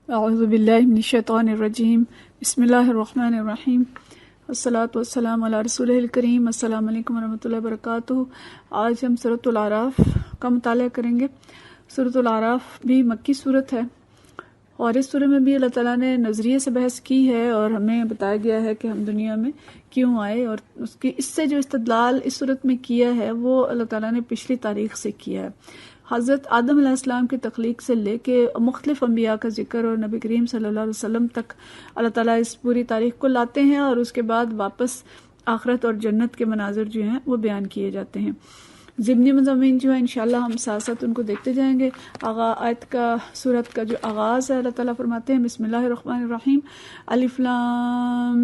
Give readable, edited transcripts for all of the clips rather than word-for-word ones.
اعوذ باللہ من الشیطان الرجیم بسم اللہ الرحمن الرحیم والصلاة والسلام علی رسول الکریم السلام علیکم ورحمۃ اللہ وبرکاتہ۔ آج ہم سورۃ الاعراف کا مطالعہ کریں گے۔ سورۃ الاعراف بھی مکی سورت ہے اور اس سورہ میں بھی اللہ تعالیٰ نے نظریے سے بحث کی ہے اور ہمیں بتایا گیا ہے کہ ہم دنیا میں کیوں آئے، اور اس سے جو استدلال اس صورت میں کیا ہے وہ اللہ تعالیٰ نے پچھلی تاریخ سے کیا ہے۔ حضرت آدم علیہ السلام کی تخلیق سے لے کے مختلف انبیاء کا ذکر اور نبی کریم صلی اللہ علیہ وسلم تک اللہ تعالیٰ اس پوری تاریخ کو لاتے ہیں، اور اس کے بعد واپس آخرت اور جنت کے مناظر جو ہیں وہ بیان کیے جاتے ہیں۔ ضمنی مضامین جو ہے انشاءاللہ ہم ساتھ ساتھ ان کو دیکھتے جائیں گے۔ آیت کا سورت کا جو آغاز ہے، اللہ تعالیٰ فرماتے ہیں بسم اللہ الرحمن الرحیم، الف لام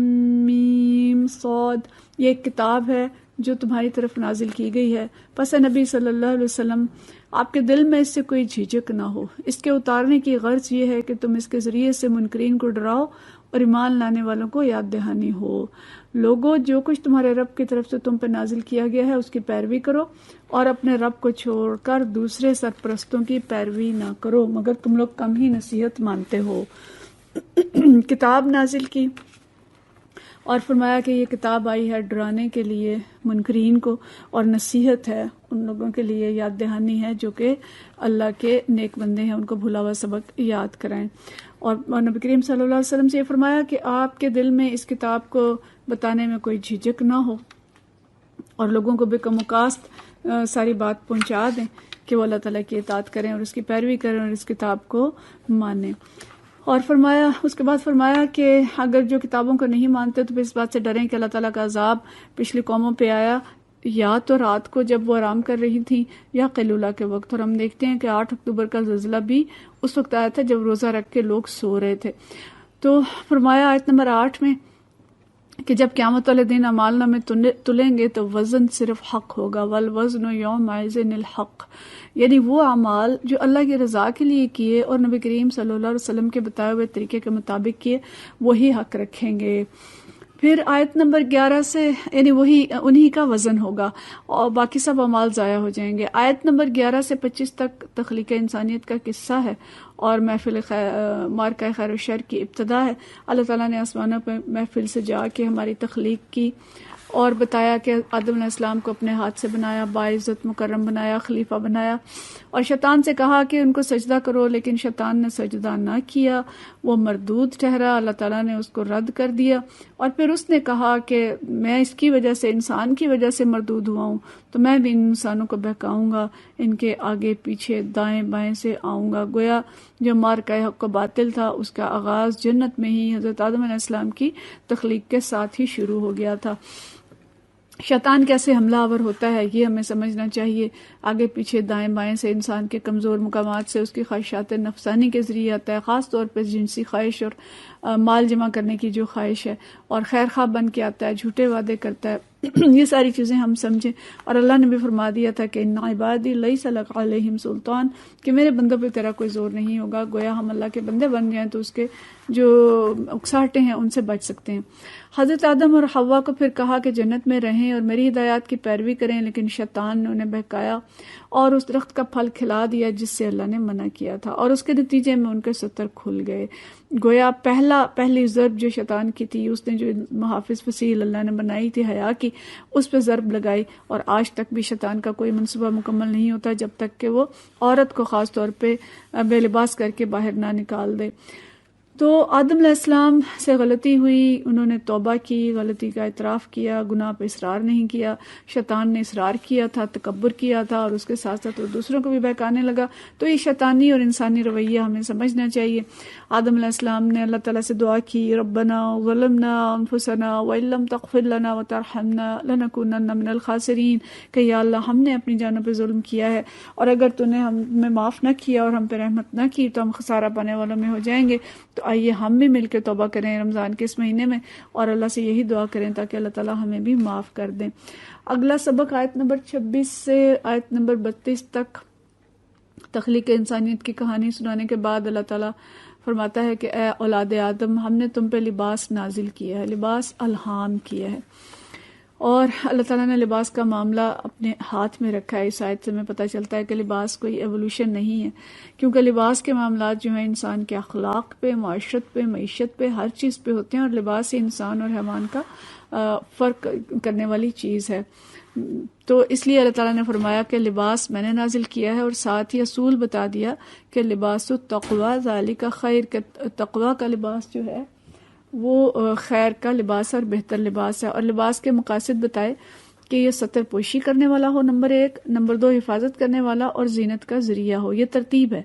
میم صاد، یہ ایک کتاب ہے جو تمہاری طرف نازل کی گئی ہے، پس نبی صلی اللہ علیہ وسلم آپ کے دل میں اس سے کوئی جھجک نہ ہو۔ اس کے اتارنے کی غرض یہ ہے کہ تم اس کے ذریعے سے منکرین کو ڈراؤ اور ایمان لانے والوں کو یاد دہانی ہو۔ لوگوں، جو کچھ تمہارے رب کی طرف سے تم پہ نازل کیا گیا ہے اس کی پیروی کرو اور اپنے رب کو چھوڑ کر دوسرے سرپرستوں کی پیروی نہ کرو، مگر تم لوگ کم ہی نصیحت مانتے ہو۔ کتاب نازل کی اور فرمایا کہ یہ کتاب آئی ہے ڈرانے کے لیے منکرین کو، اور نصیحت ہے ان لوگوں کے لیے، یاد دہانی ہے جو کہ اللہ کے نیک بندے ہیں، ان کو بھولا ہوا سبق یاد کرائیں۔ اور نبی کریم صلی اللہ علیہ وسلم سے یہ فرمایا کہ آپ کے دل میں اس کتاب کو بتانے میں کوئی جھجک نہ ہو اور لوگوں کو بے کم و کاست ساری بات پہنچا دیں کہ وہ اللہ تعالیٰ کی اطاعت کریں اور اس کی پیروی کریں اور اس کتاب کو مانیں۔ اور فرمایا، اس کے بعد فرمایا کہ اگر جو کتابوں کو نہیں مانتے تو پھر اس بات سے ڈریں کہ اللہ تعالیٰ کا عذاب پچھلی قوموں پہ آیا یا تو رات کو جب وہ آرام کر رہی تھیں یا قیلولہ کے وقت، اور ہم دیکھتے ہیں کہ 8 اکتوبر کا زلزلہ بھی اس وقت آیا تھا جب روزہ رکھ کے لوگ سو رہے تھے۔ تو فرمایا آیت نمبر 8 میں کہ جب قیامت والے دن اعمال نامے تلیں گے تو وزن صرف حق ہوگا، والوزن یومئذ الحق، یعنی وہ اعمال جو اللہ کی رضا کے لیے کیے اور نبی کریم صلی اللہ علیہ وسلم کے بتائے ہوئے طریقے کے مطابق کیے، وہی حق رکھیں گے۔ پھر آیت نمبر 11 سے یعنی وہی انہی کا وزن ہوگا اور باقی سب اعمال ضائع ہو جائیں گے۔ آیت نمبر 11 سے 25 تک تخلیق انسانیت کا قصہ ہے اور محفل مارکہ خیر و شر کی ابتدا ہے۔ اللہ تعالیٰ نے آسمانوں پہ محفل سے جا کے ہماری تخلیق کی اور بتایا کہ آدم علیہ السلام کو اپنے ہاتھ سے بنایا، باعزت مکرم بنایا، خلیفہ بنایا، اور شیطان سے کہا کہ ان کو سجدہ کرو، لیکن شیطان نے سجدہ نہ کیا، وہ مردود ٹھہرا، اللہ تعالیٰ نے اس کو رد کر دیا، اور پھر اس نے کہا کہ میں اس کی وجہ سے، انسان کی وجہ سے مردود ہوا ہوں، تو میں بھی ان انسانوں کو بہکاؤں گا، ان کے آگے پیچھے دائیں بائیں سے آؤں گا۔ گویا جو مارکہ حق و باطل تھا اس کا آغاز جنت میں ہی حضرت آدم علیہ السلام کی تخلیق کے ساتھ ہی شروع ہو گیا تھا۔ شیطان کیسے حملہ آور ہوتا ہے یہ ہمیں سمجھنا چاہیے۔ آگے پیچھے دائیں بائیں سے انسان کے کمزور مقامات سے اس کی خواہشات نفسانی کے ذریعے آتا ہے، خاص طور پہ جنسی خواہش اور مال جمع کرنے کی جو خواہش ہے، اور خیر خواہ بن کے آتا ہے، جھوٹے وعدے کرتا ہے۔ یہ ساری چیزیں ہم سمجھیں، اور اللہ نے بھی فرما دیا تھا کہ ان عبادی لیس لک علیہم سلطان، کہ میرے بندوں پہ تیرا کوئی زور نہیں ہوگا۔ گویا ہم اللہ کے بندے بن جائیں تو اس کے جو اکساہٹیں ہیں ان سے بچ سکتے ہیں۔ حضرت آدم اور حوا کو پھر کہا کہ جنت میں رہیں اور میری ہدایات کی پیروی کریں، لیکن شیطان نے انہیں بہکایا اور اس درخت کا پھل کھلا دیا جس سے اللہ نے منع کیا تھا، اور اس کے نتیجے میں ان کے ستر کھل گئے۔ گویا پہلی ضرب جو شیطان کی تھی، اس نے جو محافظ فصیل اللہ نے بنائی تھی حیا کی، اس پہ ضرب لگائی، اور آج تک بھی شیطان کا کوئی منصوبہ مکمل نہیں ہوتا جب تک کہ وہ عورت کو خاص طور پہ بے لباس کر کے باہر نہ نکال دے۔ تو آدم علیہ السلام سے غلطی ہوئی، انہوں نے توبہ کی، غلطی کا اعتراف کیا، گناہ پہ اصرار نہیں کیا۔ شیطان نے اصرار کیا تھا، تکبر کیا تھا، اور اس کے ساتھ ساتھ وہ دوسروں کو بھی بہکانے لگا۔ تو یہ شیطانی اور انسانی رویہ ہمیں سمجھنا چاہیے۔ آدم علیہ السلام نے اللہ تعالیٰ سے دعا کی، ربنا ظلمنا انفسنا وان لم تغفر لنا وترحمنا لنکونن من الخاسرین، کہ یا اللہ ہم نے اپنی جانوں پہ ظلم کیا ہے، اور اگر تو نے ہمیں معاف نہ کیا اور ہم پہ رحمت نہ کی تو ہم خسارہ پانے والوں میں ہو جائیں گے۔ تو آئیے ہم بھی مل کے توبہ کریں رمضان کے اس مہینے میں، اور اللہ سے یہی دعا کریں تاکہ اللہ تعالیٰ ہمیں بھی معاف کر دیں۔ اگلا سبق آیت نمبر 26 سے آیت نمبر 32 تک تخلیق انسانیت کی کہانی سنانے کے بعد اللہ تعالیٰ فرماتا ہے کہ اے اولاد آدم، ہم نے تم پہ لباس نازل کیا ہے، لباس الہام کیا ہے، اور اللہ تعالیٰ نے لباس کا معاملہ اپنے ہاتھ میں رکھا ہے. اس آیت سے ہمیں پتہ چلتا ہے کہ لباس کوئی ایوولوشن نہیں ہے، کیونکہ لباس کے معاملات جو ہیں انسان کے اخلاق پہ، معاشرت پہ، معیشت پہ، ہر چیز پہ ہوتے ہیں، اور لباس ہی انسان اور حیوان کا فرق کرنے والی چیز ہے. تو اس لیے اللہ تعالیٰ نے فرمایا کہ لباس میں نے نازل کیا ہے، اور ساتھ ہی اصول بتا دیا کہ لباس التقوی ذالک خیر، کہ تقوی کا لباس جو ہے وہ خیر کا لباس اور بہتر لباس ہے. اور لباس کے مقاصد بتائے کہ یہ ستر پوشی کرنے والا ہو، نمبر 1، نمبر 2 حفاظت کرنے والا، اور زینت کا ذریعہ ہو. یہ ترتیب ہے،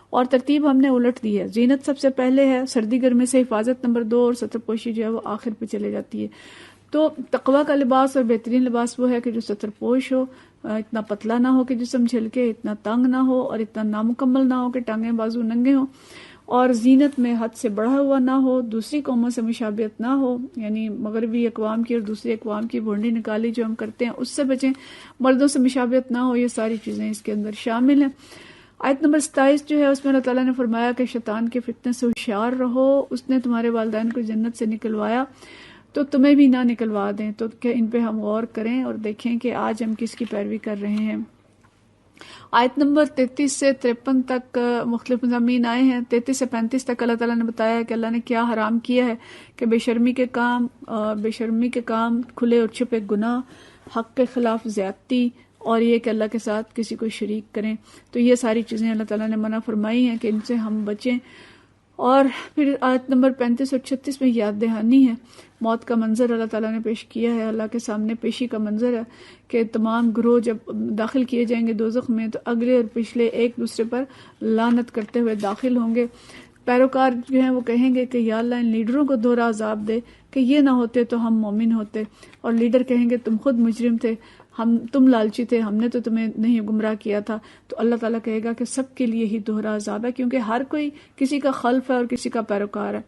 اور ترتیب ہم نے الٹ دی ہے. زینت سب سے پہلے ہے، سردی گرمی سے حفاظت نمبر 2، اور ستر پوشی جو ہے وہ آخر پہ چلے جاتی ہے. تو تقوی کا لباس اور بہترین لباس وہ ہے کہ جو ستر پوش ہو، اتنا پتلا نہ ہو کہ جسم جھلکے، اتنا تنگ نہ ہو، اور اتنا نامکمل نہ ہو کہ ٹانگیں بازو ننگے ہوں، اور زینت میں حد سے بڑھا ہوا نہ ہو، دوسری قوموں سے مشابہت نہ ہو، یعنی مغربی اقوام کی اور دوسری اقوام کی بھونڈی نکالی جو ہم کرتے ہیں اس سے بچیں، مردوں سے مشابہت نہ ہو. یہ ساری چیزیں اس کے اندر شامل ہیں. آیت نمبر 27 جو ہے اس میں اللہ تعالیٰ نے فرمایا کہ شیطان کے فتنے سے ہوشیار رہو، اس نے تمہارے والدین کو جنت سے نکلوایا تو تمہیں بھی نہ نکلوا دیں. تو کہ ان پہ ہم غور کریں اور دیکھیں کہ آج ہم کس کی پیروی کر رہے ہیں. آیت نمبر 33 سے 53 تک مختلف مضامین آئے ہیں. 33 سے 35 تک اللہ تعالیٰ نے بتایا کہ اللہ نے کیا حرام کیا ہے، کہ بے شرمی کے کام، کھلے اور چھپے گناہ، حق کے خلاف زیادتی، اور یہ کہ اللہ کے ساتھ کسی کو شریک کریں. تو یہ ساری چیزیں اللہ تعالیٰ نے منع فرمائی ہیں کہ ان سے ہم بچیں. اور پھر آیت نمبر 35 اور 36 میں یاد دہانی ہے. موت کا منظر اللہ تعالیٰ نے پیش کیا ہے، اللہ کے سامنے پیشی کا منظر ہے کہ تمام گروہ جب داخل کیے جائیں گے دوزخ میں تو اگلے اور پچھلے ایک دوسرے پر لعنت کرتے ہوئے داخل ہوں گے. پیروکار جو ہیں وہ کہیں گے کہ یا اللہ ان لیڈروں کو دوہرا عذاب دے کہ یہ نہ ہوتے تو ہم مومن ہوتے، اور لیڈر کہیں گے تم خود مجرم تھے، تم لالچی تھے، ہم نے تو تمہیں نہیں گمراہ کیا تھا. تو اللہ تعالیٰ کہے گا کہ سب کے لیے ہی دوہرا عذاب ہے، کیونکہ ہر کوئی کسی کا خلف ہے اور کسی کا پیروکار ہے.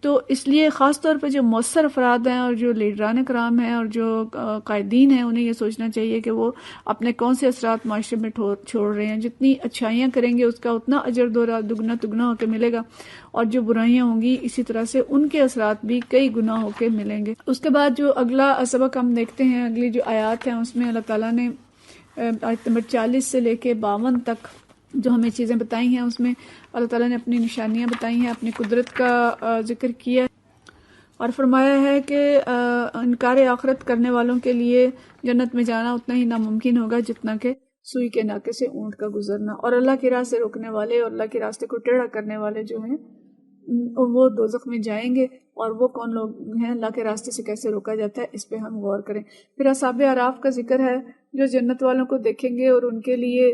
تو اس لیے خاص طور پہ جو مؤثر افراد ہیں اور جو لیڈران کرام ہیں اور جو قائدین ہیں، انہیں یہ سوچنا چاہیے کہ وہ اپنے کون سے اثرات معاشرے میں چھوڑ رہے ہیں. جتنی اچھائیاں کریں گے اس کا اتنا اجر دگنا تگنا ہو کے ملے گا، اور جو برائیاں ہوں گی اسی طرح سے ان کے اثرات بھی کئی گنا ہو کے ملیں گے. اس کے بعد جو اگلا سبق ہم دیکھتے ہیں، اگلی جو آیات ہیں اس میں اللہ تعالیٰ نے آیت نمبر 40 سے لے کے 52 تک جو ہمیں چیزیں بتائی ہیں، اس میں اللہ تعالیٰ نے اپنی نشانیاں بتائی ہیں، اپنی قدرت کا ذکر کیا، اور فرمایا ہے کہ انکار آخرت کرنے والوں کے لیے جنت میں جانا اتنا ہی ناممکن ہوگا جتنا کہ سوئی کے ناکے سے اونٹ کا گزرنا. اور اللہ کی راہ سے روکنے والے اور اللہ کے راستے کو ٹیڑھا کرنے والے جو ہیں وہ دوزخ میں جائیں گے. اور وہ کون لوگ ہیں، اللہ کے راستے سے کیسے روکا جاتا ہے، اس پہ ہم غور کریں. پھر اصحاب اعراف کا ذکر ہے جو جنت والوں کو دیکھیں گے اور ان کے لیے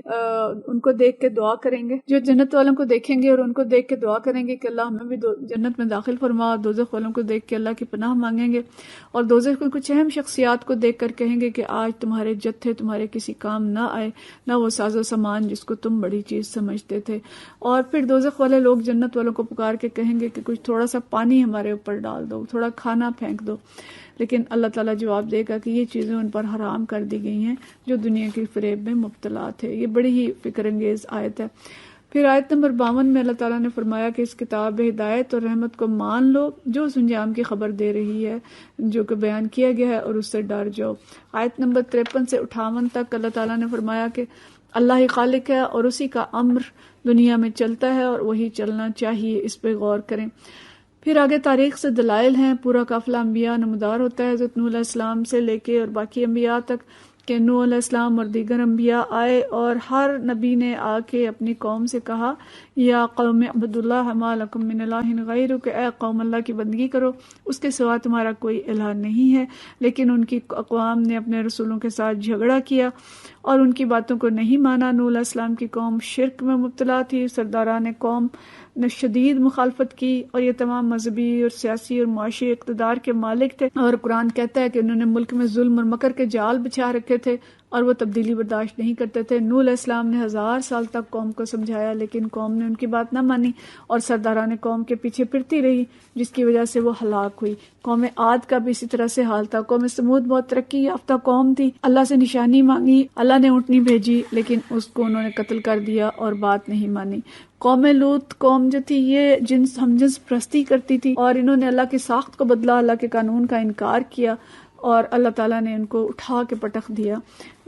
ان کو دیکھ کے دعا کریں گے. جو جنت والوں کو دیکھیں گے اور ان کو دیکھ کے دعا کریں گے کہ اللہ ہمیں بھی جنت میں داخل فرما، اور دوزخ والوں کو دیکھ کے اللہ کی پناہ مانگیں گے. اور دوزخ کو کچھ اہم شخصیات کو دیکھ کر کہیں گے کہ آج تمہارے جتھے تمہارے کسی کام نہ آئے، نہ وہ ساز و سامان جس کو تم بڑی چیز سمجھتے تھے. اور پھر دوزخ والے لوگ جنت والوں کو پکار کے کہیں گے کہ کچھ تھوڑا سا پانی ہمارے اوپر ڈال دو، تھوڑا کھانا پھینک دو. لیکن اللہ تعالیٰ جواب دے گا کہ یہ چیزیں ان پر حرام کر دی گئی ہیں جو دنیا کی فریب میں مبتلا تھے. یہ بڑی ہی فکر انگیز آیت ہے. پھر آیت نمبر 52 میں اللہ تعالیٰ نے فرمایا کہ اس کتاب ہدایت اور رحمت کو مان لو جو اس انجام کی خبر دے رہی ہے جو کہ بیان کیا گیا ہے، اور اس سے ڈر جاؤ. آیت نمبر 53 سے 58 تک اللہ تعالیٰ نے فرمایا کہ اللہ ہی خالق ہے اور اسی کا امر دنیا میں چلتا ہے اور وہی چلنا چاہیے، اس پہ غور کریں. پھر آگے تاریخ سے دلائل ہیں. پورا قافلہ انبیاء نمودار ہوتا ہے حضرت نوح علیہ السلام سے لے کے اور باقی انبیاء تک، کہ نوح علیہ السلام اور دیگر انبیاء آئے اور ہر نبی نے آ کے اپنی قوم سے کہا یا قوم اعبدوا اللہ ما لکم من الہ غیرہ، کہ اے قوم اللہ کی بندگی کرو، اس کے سوا تمہارا کوئی الہ نہیں ہے. لیکن ان کی اقوام نے اپنے رسولوں کے ساتھ جھگڑا کیا اور ان کی باتوں کو نہیں مانا. نوح علیہ السلام کی قوم شرک میں مبتلا تھی، سرداران قوم نے شدید مخالفت کی، اور یہ تمام مذہبی اور سیاسی اور معاشی اقتدار کے مالک تھے. اور قرآن کہتا ہے کہ انہوں نے ملک میں ظلم اور مکر کے جال بچھا رکھے تھے اور وہ تبدیلی برداشت نہیں کرتے تھے. نوح علیہ السلام نے 1000 سال تک قوم کو سمجھایا لیکن قوم نے ان کی بات نہ مانی اور سرداران قوم کے پیچھے پھرتی رہی، جس کی وجہ سے وہ ہلاک ہوئی. قوم عاد کا بھی اسی طرح سے حال تھا. قوم سمود بہت ترقی یافتہ قوم تھی، اللہ سے نشانی مانگی، اللہ نے اونٹنی بھیجی لیکن اس کو انہوں نے قتل کر دیا اور بات نہیں مانی. قوم لوط قوم جو تھی یہ ہم جنس پرستی کرتی تھی اور انہوں نے اللہ کی ساخت کو بدلا، اللہ کے قانون کا انکار کیا اور اللہ تعالیٰ نے ان کو اٹھا کے پٹخ دیا.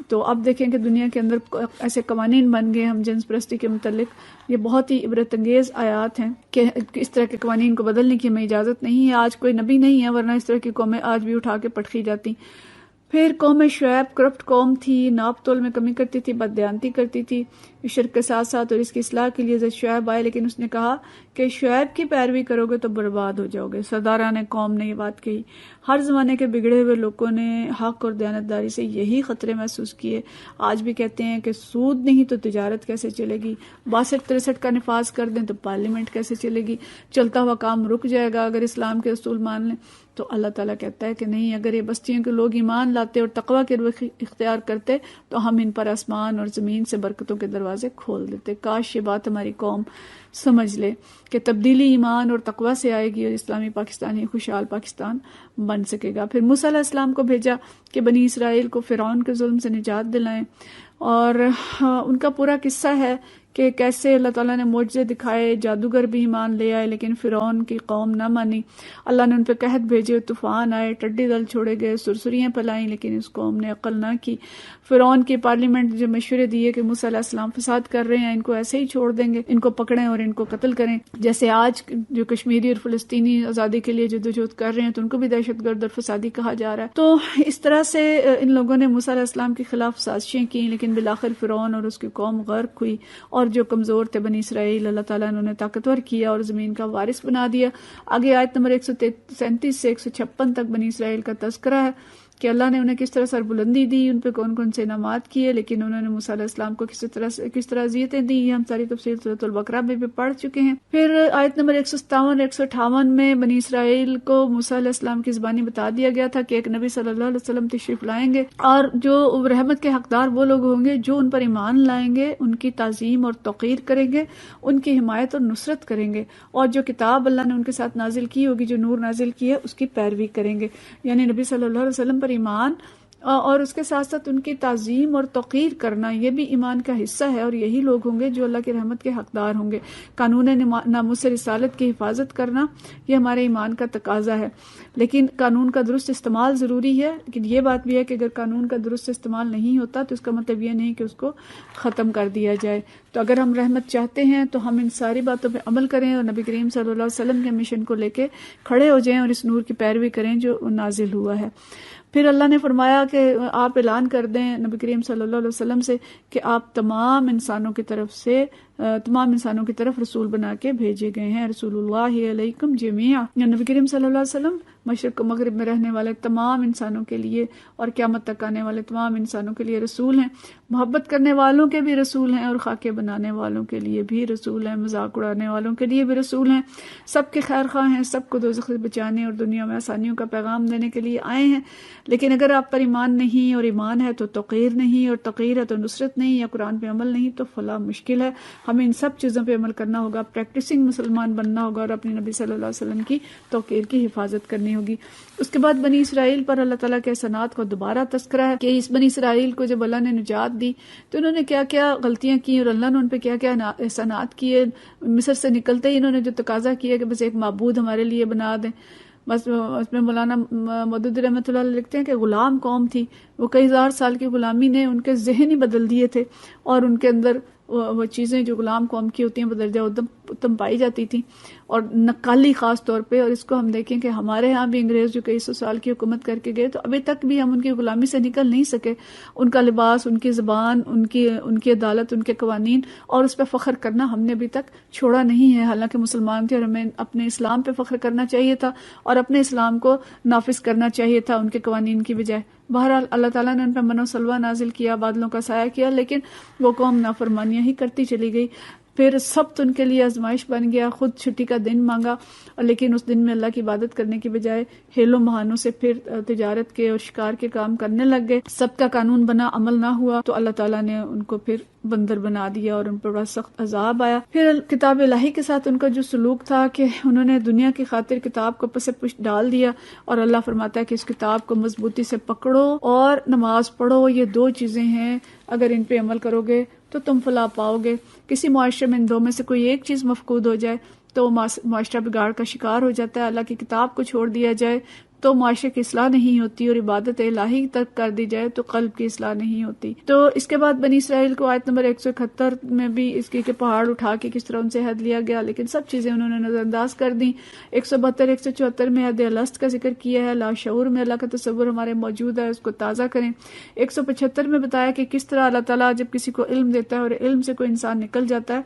تو اب دیکھیں کہ دنیا کے اندر ایسے قوانین بن گئے ہم جنس پرستی کے متعلق. یہ بہت ہی عبرت انگیز آیات ہیں کہ اس طرح کے قوانین کو بدلنے کی ہمیں اجازت نہیں ہے. آج کوئی نبی نہیں ہے ورنہ اس طرح کی قومیں آج بھی اٹھا کے پٹخی جاتی. پھر قوم شعیب کرپٹ قوم تھی، ناپ تول میں کمی کرتی تھی، بددیانتی کرتی تھی شرک کے ساتھ ساتھ، اور اس کی اصلاح کے لیے حضرت شعیب آئے، لیکن اس نے کہا کہ شعیب کی پیروی کرو گے تو برباد ہو جاؤ گے. سرداران قوم نے یہ بات کہی. ہر زمانے کے بگڑے ہوئے لوگوں نے حق اور دیانتداری سے یہی خطرے محسوس کیے. آج بھی کہتے ہیں کہ سود نہیں تو تجارت کیسے چلے گی، 62-63 کا نفاذ کر دیں تو پارلیمنٹ کیسے چلے گی، چلتا ہوا کام رک جائے گا اگر اسلام کے اصول مان لیں. تو اللہ تعالیٰ کہتا ہے کہ نہیں، اگر یہ بستیوں کے لوگ ایمان لاتے اور تقوی کے روح اختیار کرتے تو ہم ان پر آسمان اور زمین سے برکتوں کے دروازے کھول دیتے. کاش یہ بات ہماری قوم سمجھ لے کہ تبدیلی ایمان اور تقوی سے آئے گی اور اسلامی پاکستان ہی خوشحال پاکستان بن سکے گا. پھر موسیٰ علیہ السلام کو بھیجا کہ بنی اسرائیل کو فرعون کے ظلم سے نجات دلائیں، اور ان کا پورا قصہ ہے کہ کیسے اللہ تعالیٰ نے معجزے دکھائے، جادوگر بھی ایمان لے آئے لیکن فرعون کی قوم نہ مانی. اللہ نے ان پہ قحط بھیجے، طوفان آئے، ٹڈی دل چھوڑے گئے، سرسریاں پلائیں، لیکن اس قوم نے عقل نہ کی. فرعون کی پارلیمنٹ جو مشورے دیے کہ موسیٰ علیہ السلام فساد کر رہے ہیں، ان کو ایسے ہی چھوڑ دیں گے، ان کو پکڑیں اور ان کو قتل کریں. جیسے آج جو کشمیری اور فلسطینی آزادی کے لیے جدوجہد کر رہے ہیں تو ان کو بھی دہشت گرد اور فسادی کہا جا رہا ہے. تو اس طرح سے ان لوگوں نے موسیٰ علیہ السلام کے خلاف سازشیں کی، لیکن بالآخر فرعون اور اس کی قوم غرق ہوئی، اور جو کمزور تھے بنی اسرائیل اللہ تعالیٰ نے انہیں طاقتور کیا اور زمین کا وارث بنا دیا. آگے آیت نمبر 137 سے 156 تک بنی اسرائیل کا تذکرہ ہے کہ اللہ نے انہیں کس طرح سربلندی دی، ان پہ کون کون سے انعامات کیے، لیکن انہوں نے موسیٰ علیہ السلام کو کس طرح اذیتیں دی. یہ ہم ساری تفصیل سورۃ البقرہ میں بھی پڑھ چکے ہیں. پھر آیت نمبر 157 اور 158 میں بنی اسرائیل کو موسیٰ علیہ السلام کی زبانی بتا دیا گیا تھا کہ ایک نبی صلی اللہ علیہ وسلم تشریف لائیں گے، اور جو رحمت کے حقدار وہ لوگ ہوں گے جو ان پر ایمان لائیں گے، ان کی تعظیم اور توقیر کریں گے، ان کی حمایت اور نصرت کریں گے، اور جو کتاب اللہ نے ان کے ساتھ نازل کی ہوگی، جو نور نازل کی ہے، اس کی پیروی کریں گے. یعنی نبی صلی اللہ علیہ وسلم پر ایمان اور اس کے ساتھ ساتھ ان کی تعظیم اور توقیر کرنا، یہ بھی ایمان کا حصہ ہے، اور یہی لوگ ہوں گے جو اللہ کی رحمت کے حقدار ہوں گے. قانون ناموس رسالت کی حفاظت کرنا یہ ہمارے ایمان کا تقاضا ہے، لیکن قانون کا درست استعمال ضروری ہے. لیکن یہ بات بھی ہے کہ اگر قانون کا درست استعمال نہیں ہوتا تو اس کا مطلب یہ نہیں کہ اس کو ختم کر دیا جائے. تو اگر ہم رحمت چاہتے ہیں تو ہم ان ساری باتوں پہ عمل کریں اور نبی کریم صلی اللہ علیہ وسلم کے مشن کو لے کے کھڑے ہو جائیں اور اس نور کی پیروی کریں جو نازل ہوا ہے. پھر اللہ نے فرمایا کہ آپ اعلان کر دیں نبی کریم صلی اللہ علیہ وسلم سے کہ آپ تمام انسانوں کی طرف رسول بنا کے بھیجے گئے ہیں. رسول اللہ علیکم جمیعا، نبی کریم صلی اللہ علیہ وسلم مشرق و مغرب میں رہنے والے تمام انسانوں کے لیے اور قیامت تک آنے والے تمام انسانوں کے لیے رسول ہیں. محبت کرنے والوں کے بھی رسول ہیں اور خاکے بنانے والوں کے لیے بھی رسول ہیں، مذاق اڑانے والوں کے لیے بھی رسول ہیں. سب کے خیر خواہ ہیں، سب کو دوزخ سے بچانے اور دنیا میں آسانیوں کا پیغام دینے کے لیے آئے ہیں. لیکن اگر آپ پر ایمان نہیں، اور ایمان ہے تو توقیر نہیں، اور توقیر ہے تو نصرت نہیں، یا قرآن پہ عمل نہیں، تو فلاح مشکل ہے. ہمیں ان سب چیزوں پہ عمل کرنا ہوگا، پریکٹسنگ مسلمان بننا ہوگا اور اپنے نبی صلی اللہ علیہ وسلم کی توقیر کی حفاظت کرنی ہوگی. اس کے بعد بنی اسرائیل پر اللہ تعالیٰ کے احسانات کو دوبارہ تذکرہ ہے کہ اس بنی اسرائیل کو جب اللہ نے نجات دی تو انہوں نے کیا کیا غلطیاں کی اور اللہ نے ان پہ کیا کیا احسانات کیے. مصر سے نکلتے ہی انہوں نے جو تقاضا کیا کہ بس ایک معبود ہمارے لیے بنا دیں. بس اس میں مولانا مودود رحمۃ اللہ علیہ لکھتے ہیں کہ غلام قوم تھی، وہ کئی ہزار سال کی غلامی نے ان کے ذہن ہی بدل دیے تھے، اور ان کے اندر وہ چیزیں جو غلام قوم کی ہوتی ہیں بدرجہ ادم پائی جاتی تھیں، اور نقالی خاص طور پہ. اور اس کو ہم دیکھیں کہ ہمارے ہاں بھی انگریز جو کئی سو سال کی حکومت کر کے گئے تو ابھی تک بھی ہم ان کی غلامی سے نکل نہیں سکے. ان کا لباس، ان کی زبان، ان کی عدالت، ان کے قوانین، اور اس پہ فخر کرنا ہم نے ابھی تک چھوڑا نہیں ہے. حالانکہ مسلمان تھے اور ہمیں اپنے اسلام پہ فخر کرنا چاہیے تھا اور اپنے اسلام کو نافذ کرنا چاہیے تھا ان کے قوانین کی بجائے. بہرحال اللہ تعالیٰ نے ان پہ من و سلوہ نازل کیا، بادلوں کا سایہ کیا، لیکن وہ قوم نافرمانیاں ہی کرتی چلی گئی. پھر سبت ان کے لیے آزمائش بن گیا، خود چھٹی کا دن مانگا، لیکن اس دن میں اللہ کی عبادت کرنے کی بجائے ہیلوں بہانوں سے پھر تجارت کے اور شکار کے کام کرنے لگ گئے. سب کا قانون بنا، عمل نہ ہوا تو اللہ تعالیٰ نے ان کو پھر بندر بنا دیا اور ان پر بڑا سخت عذاب آیا. پھر کتاب الہی کے ساتھ ان کا جو سلوک تھا کہ انہوں نے دنیا کی خاطر کتاب کو پس پشت ڈال دیا، اور اللہ فرماتا ہے کہ اس کتاب کو مضبوطی سے پکڑو اور نماز پڑھو. یہ دو چیزیں ہیں، اگر ان پہ عمل کرو گے تو تم فلاح پاؤ گے. کسی معاشرے میں ان دو میں سے کوئی ایک چیز مفقود ہو جائے تو معاشرہ بگاڑ کا شکار ہو جاتا ہے. اللہ کی کتاب کو چھوڑ دیا جائے تو معاشرے کی اصلاح نہیں ہوتی، اور عبادت الہی تک کر دی جائے تو قلب کی اصلاح نہیں ہوتی۔ تو اس کے بعد بنی اسرائیل کو آیت نمبر 171 میں بھی اس کی کہ پہاڑ اٹھا کے کس طرح ان سے عہد لیا گیا، لیکن سب چیزیں انہوں نے نظر انداز کر دی۔ 172 174 میں عہد الست کا ذکر کیا ہے، لاشعور میں اللہ کا تصور ہمارے موجود ہے، اس کو تازہ کریں۔ 175 میں بتایا کہ کس طرح اللہ تعالیٰ جب کسی کو علم دیتا ہے اور علم سے کوئی انسان نکل جاتا ہے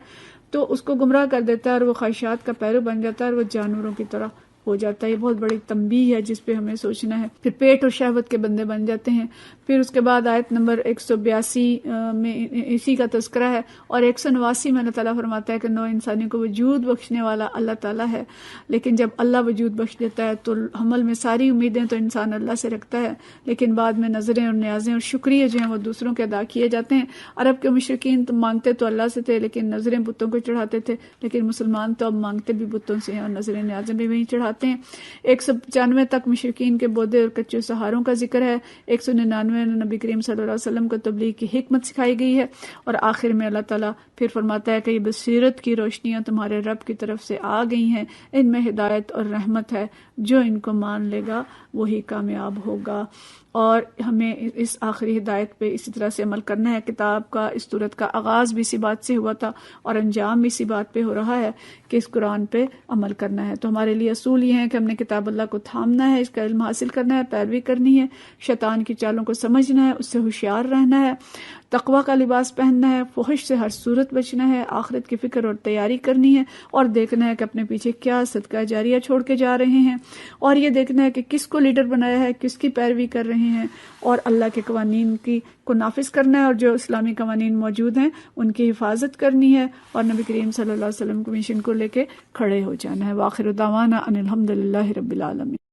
تو اس کو گمراہ کر دیتا ہے اور وہ خواہشات کا پیرو بن جاتا ہے اور وہ جانوروں کی طرح ہو جاتا ہے۔ یہ بہت بڑی تنبیہ ہے جس پہ ہمیں سوچنا ہے۔ پھر پیٹ اور شہوت کے بندے بن جاتے ہیں۔ پھر اس کے بعد آیت نمبر 182 میں اسی کا تذکرہ ہے، اور 189 میں اللہ تعالیٰ فرماتا ہے کہ نو انسانی کو وجود بخشنے والا اللہ تعالیٰ ہے، لیکن جب اللہ وجود بخش دیتا ہے تو حمل میں ساری امیدیں تو انسان اللہ سے رکھتا ہے، لیکن بعد میں نظریں اور نیازیں اور شکریہ جو ہیں وہ دوسروں کے ادا کیے جاتے ہیں۔ عرب کے مشرکین تو مانگتے تو اللہ سے تھے لیکن نظریں بتوں کو چڑھاتے تھے، لیکن مسلمان تو اب مانگتے بھی بتوں سے ہیں اور نظریں نیازیں بھی وہیں چڑھاتے ہیں۔ 195 تک مشرکین کے بودے اور کچے سہاروں کا ذکر ہے۔ 199 میں نبی کریم صلی اللہ علیہ وسلم کو تبلیغ کی حکمت سکھائی گئی ہے، اور آخر میں اللہ تعالیٰ پھر فرماتا ہے کہ یہ بصیرت کی روشنیاں تمہارے رب کی طرف سے آ گئی ہیں، ان میں ہدایت اور رحمت ہے، جو ان کو مان لے گا وہی کامیاب ہوگا۔ اور ہمیں اس آخری ہدایت پہ اسی طرح سے عمل کرنا ہے۔ کتاب کا اس صورت کا آغاز بھی اسی بات سے ہوا تھا اور انجام بھی اسی بات پہ ہو رہا ہے کہ اس قرآن پہ عمل کرنا ہے۔ تو ہمارے لیے اصول یہ ہیں کہ ہم نے کتاب اللہ کو تھامنا ہے، اس کا علم حاصل کرنا ہے، پیروی کرنی ہے، شیطان کی چالوں کو سمجھنا ہے، اس سے ہوشیار رہنا ہے، تقوی کا لباس پہننا ہے، فحش سے ہر صورت بچنا ہے، آخرت کی فکر اور تیاری کرنی ہے، اور دیکھنا ہے کہ اپنے پیچھے کیا صدقہ جاریہ چھوڑ کے جا رہے ہیں، اور یہ دیکھنا ہے کہ کس کو لیڈر بنایا ہے، کس کی پیروی کر رہے ہیں، اور اللہ کے قوانین کو نافذ کرنا ہے، اور جو اسلامی قوانین موجود ہیں ان کی حفاظت کرنی ہے، اور نبی کریم صلی اللہ علیہ وسلم کی مشن کو لے کے کھڑے ہو جانا ہے۔ وآخر دعوانا ان الحمد للہ رب العالمین۔